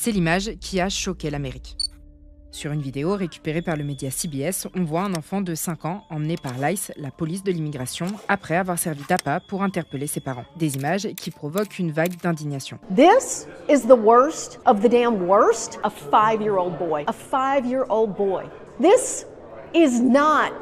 C'est l'image qui a choqué l'Amérique. Sur une vidéo récupérée par le média CBS, on voit un enfant de 5 ans emmené par l'ICE, la police de l'immigration, après avoir servi d'appât pour interpeller ses parents. Des images qui provoquent une vague d'indignation. This is the worst of the damn worst. A 5-year-old boy. A 5-year-old boy. This is not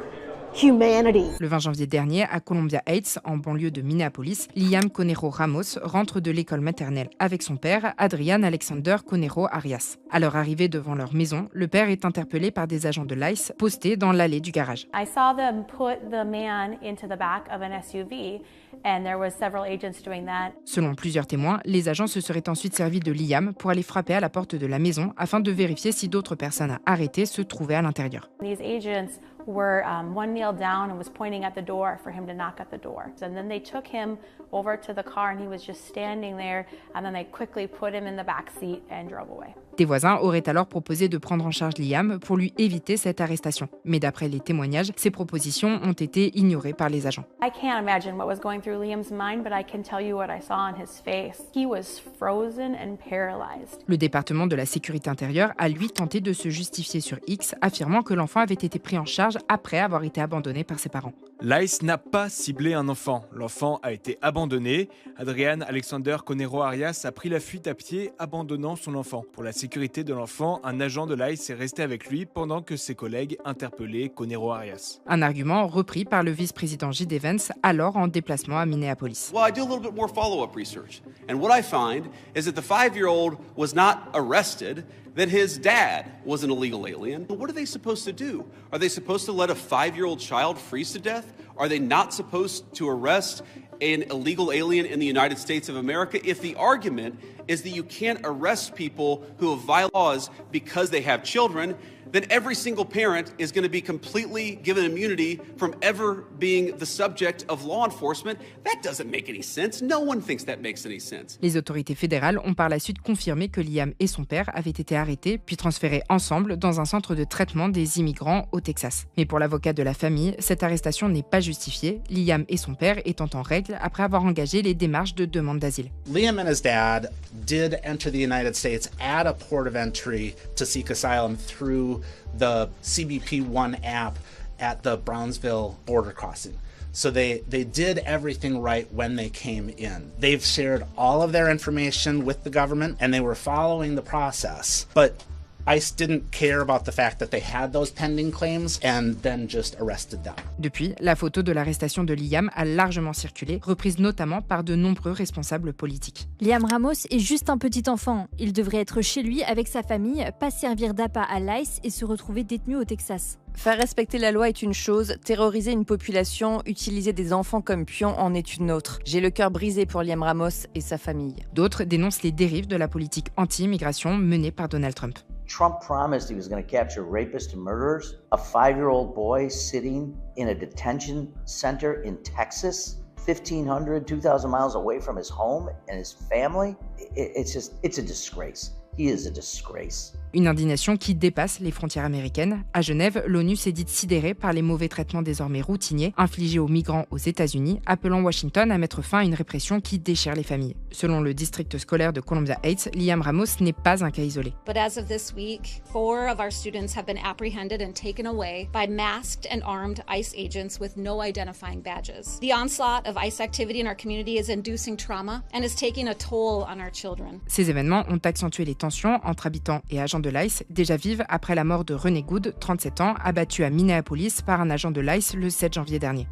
humanity. Le 20 janvier dernier, à Columbia Heights, en banlieue de Minneapolis, Liam Conero Ramos rentre de l'école maternelle avec son père, Adrian Alexander Conero Arias. À leur arrivée devant leur maison, le père est interpellé par des agents de l'ICE postés dans l'allée du garage. I saw them put the man into the back of an SUV and there was several agents doing that. Selon plusieurs témoins, les agents se seraient ensuite servis de Liam pour aller frapper à la porte de la maison afin de vérifier si d'autres personnes à arrêter se trouvaient à l'intérieur. These agents were one kneeled down and was pointing at the door for him to knock at the door. And then they took him over to the car and he was just standing there and then they quickly put him in the back seat and drove away. Des voisins auraient alors proposé de prendre en charge Liam pour lui éviter cette arrestation. Mais d'après les témoignages, ces propositions ont été ignorées par les agents. I can't imagine what was going through Liam's mind, but I can tell you what I saw on his face. He was frozen and paralyzed. Le département de la sécurité intérieure a lui tenté de se justifier sur X, affirmant que l'enfant avait été pris en charge après avoir été abandonné par ses parents. L'ICE n'a pas ciblé un enfant. L'enfant a été abandonné. Adrian Alexander Conero Arias a pris la fuite à pied, abandonnant son enfant. Pour la sécurité de l'enfant, un agent de l'ICE est resté avec lui pendant que ses collègues interpellaient Conero Arias. Un argument repris par le vice-président J.D. Vance, alors en déplacement à Minneapolis. Well, I do a little bit more follow-up research. And what I find is that the 5-year-old was not arrested, that his dad was an illegal alien. What are they supposed to do? Are they supposed to let a 5-year-old child freeze to death? Are they not supposed to arrest an illegal alien in the United States of America? If the argument is that you can't arrest people who have violated laws because they have children, then every single parent is going to be completely given immunity from ever being the subject of law enforcement. That doesn't make any sense. No one thinks that makes any sense. Les autorités fédérales ont par la suite confirmé que Liam et son père avaient été arrêtés puis transférés ensemble dans un centre de traitement des immigrants au Texas. Mais pour l'avocat de la famille, cette arrestation n'est pas justifiée, Liam et son père étant en règle après avoir engagé les démarches de demande d'asile. Liam and his dad did enter the United States at a port of entry to seek asylum through the CBP One app at the Brownsville border crossing. So they did everything right when they came in. They've shared all of their information with the government and they were following the process. But ICE didn't care about the fact that they had those pending claims and then just arrested them. Depuis, la photo de l'arrestation de Liam a largement circulé, reprise notamment par de nombreux responsables politiques. Liam Ramos est juste un petit enfant. Il devrait être chez lui avec sa famille, pas servir d'appât à l'ICE et se retrouver détenu au Texas. Faire respecter la loi est une chose, terroriser une population, utiliser des enfants comme pions en est une autre. J'ai le cœur brisé pour Liam Ramos et sa famille. D'autres dénoncent les dérives de la politique anti-immigration menée par Donald Trump. Trump promised he was going to capture rapists and murderers. A 5-year-old boy sitting in a detention center in Texas, 1,500, 2,000 miles away from his home and his family. It's a disgrace. He is a disgrace. Une indignation qui dépasse les frontières américaines. À Genève, l'ONU s'est dite sidérée par les mauvais traitements désormais routiniers infligés aux migrants aux États-Unis, appelant Washington à mettre fin à une répression qui déchire les familles. Selon le district scolaire de Columbia Heights, Liam Ramos n'est pas un cas isolé. But as of this week, 4 of our students have been apprehended and taken away by masked and armed ICE agents with no identifying badges. The onslaught of ICE activity in our community is inducing trauma and is taking a toll on our children. Ces événements ont accentué les tensions entre habitants et agents de l'ICE, déjà vives après la mort de René Good, 37 ans, abattu à Minneapolis par un agent de l'ICE le 7 janvier dernier.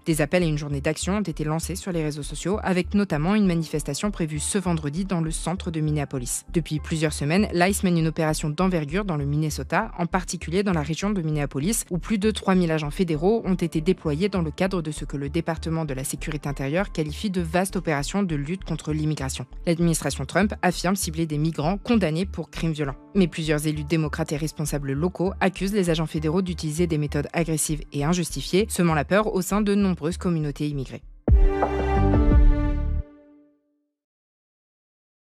Des appels à une journée d'action ont été lancés sur les réseaux sociaux, avec notamment une manifestation prévue ce vendredi dans le centre de Minneapolis. Depuis plusieurs semaines, l'ICE mène une opération d'envergure dans le Minnesota, en particulier dans la région de Minneapolis, où plus de 3000 agents fédéraux ont été déployés dans le cadre de ce que le département de la sécurité intérieure qualifie de vaste opération de lutte contre l'immigration. L'administration Trump affirme cibler des migrants condamnés pour crimes violents. Mais plusieurs élus démocrates et responsables locaux accusent les agents fédéraux d'utiliser des méthodes agressives et injustifiées, semant la peur au sein de nombreuses communautés immigrées.